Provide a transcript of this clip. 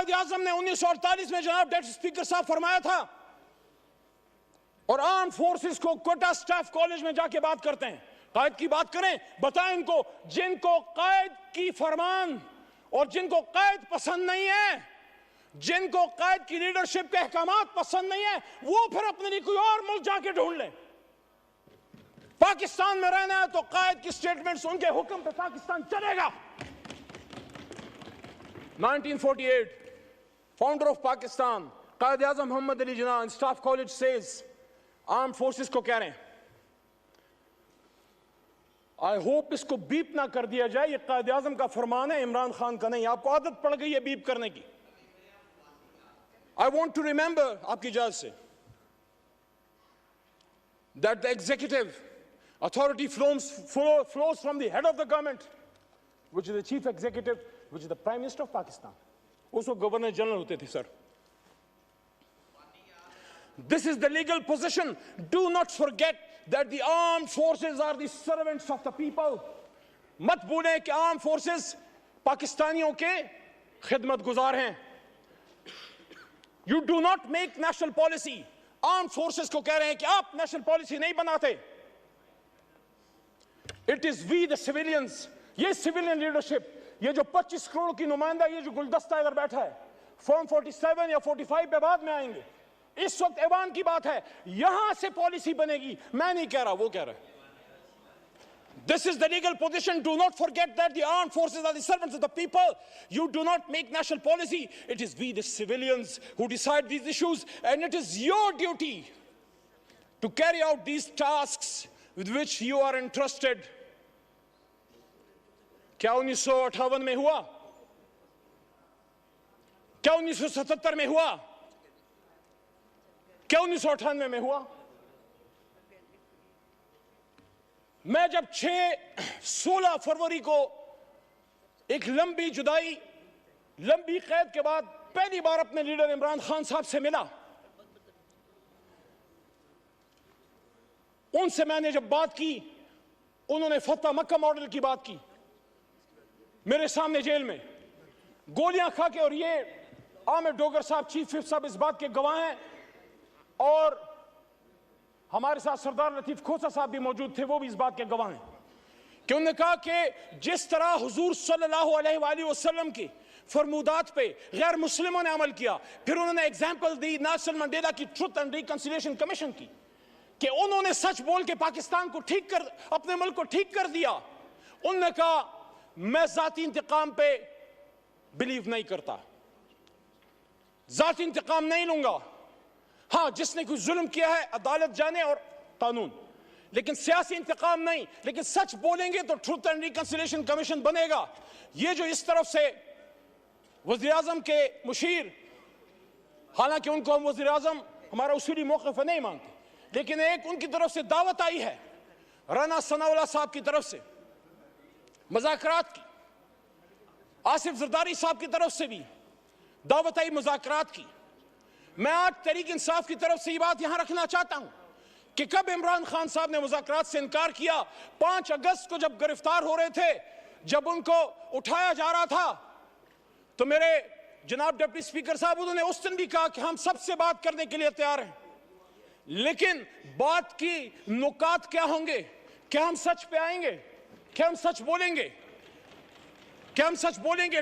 कायद आजम ने 1948 में जनाब डेप्टी स्पीकर साहब फरमाया था, और आर्म फोर्सेस को कोटा स्टाफ कॉलेज में जाके बात करते हैं, कायद की बात करें, बताएं इनको, जिनको कायद की फरमान और जिनको कायद पसंद नहीं है, जिनको कायद की लीडरशिप के अहकामात पसंद नहीं है, वो फिर अपने लिए कोई और मुल्क जाके ढूंढ लें। पाकिस्तान में रहना है तो कायद की स्टेटमेंट्स, उनके हुक्म पे पाकिस्तान चलेगा। 1948, founder of Pakistan Quaid Azam Mohammad Ali Jinnah staff college says, armed forces को कह रहे हैं, आई होप इसको बीप ना कर दिया जाए, ये कायद आजम का फरमान है, इमरान खान का नहीं। आपको आदत पड़ गई है बीप करने की। आई वॉन्ट टू रिमेंबर, आपकी इजाजत से, that the executive authority flows from the head of the government, which is the chief executive, which is the Prime Minister of Pakistan. उसको गवर्नर जनरल होते थे sir. This is the legal position. Do not forget that the armed forces are the servants of the people. मत भूलें कि arm forces पाकिस्तानियों के खिदमत गुजार हैं। You do not make national policy. Arm forces को कह रहे हैं कि आप नेशनल पॉलिसी नहीं बनाते। It is we the civilians, ये सिविलियन लीडरशिप, ये जो 25 करोड़ की नुमाइंदा, ये जो गुलदस्ता इधर बैठा है, फॉर्म 47 या 45 पे बाद में आएंगे, इस वक्त ऐवान की बात है, यहां से पॉलिसी बनेगी। मैं नहीं कह रहा, वो कह रहा है। This is the legal position. Do not forget that the armed forces are the servants of the people. You do not make national policy. It is we, the civilians, who decide these issues, and it is your duty to carry out these tasks with which you are entrusted. क्या 1958 में हुआ? क्या 1977 में हुआ? क्या 1998 में हुआ? मैं जब 16 फरवरी को एक लंबी जुदाई, लंबी कैद के बाद पहली बार अपने लीडर इमरान खान साहब से मिला, उनसे मैंने जब बात की, उन्होंने फतह मक्का मॉडल की बात की मेरे सामने जेल में, गोलियां खा के। और ये आमिर डोगर साहब, चीफ विप साहब इस बात के गवाह हैं, और हमारे साथ सरदार लतीफ खोसा साहब भी मौजूद थे, वो भी इस बात के गवाह हैं कि उन्होंने कहा कि जिस तरह हुजूर सल्लल्लाहु अलैहि वसल्लम की फरमूदात पे गैर मुस्लिमों ने अमल किया, फिर उन्होंने एग्जाम्पल दी नेल्सन मंडेला की ट्रुथ एंड रिकंसिलिएशन कमीशन की, कि उन्होंने सच बोल के पाकिस्तान को ठीक कर, अपने मुल्क को ठीक कर दिया। उन्होंने कहा मैं जाती इंतकाम पे बिलीव नहीं करता, जाती इंतकाम नहीं लूंगा। हाँ, जिसने कोई जुल्म किया है अदालत जाने और कानून, लेकिन सियासी इंतकाम नहीं। लेकिन सच बोलेंगे तो ट्रुथ एंड रिकंसिलिएशन कमीशन बनेगा। ये जो इस तरफ से वज़ीर आज़म के मुशीर, हालांकि उनको हम वज़ीर आज़म हमारा उसूली मौक़िफ़ नहीं मानते, लेकिन एक उनकी तरफ से दावत आई है, राना सनाउल्लाह साहब की तरफ से मुज़ाकरात की, आसिफ ज़रदारी साहब की तरफ से भी दावत आई मुज़ाकरात की। मैं आज तहरीक इंसाफ की तरफ से ये बात यहां रखना चाहता हूं कि कब इमरान खान साहब ने मुज़ाकरात से इनकार किया? 5 अगस्त को जब गिरफ्तार हो रहे थे, जब उनको उठाया जा रहा था, तो मेरे जनाब डिप्टी स्पीकर साहब, उन्होंने उस दिन भी कहा कि हम सबसे बात करने के लिए तैयार हैं, लेकिन बात की नुकात क्या होंगे? क्या हम सच पे आएंगे? क्या हम सच बोलेंगे? क्या हम सच बोलेंगे?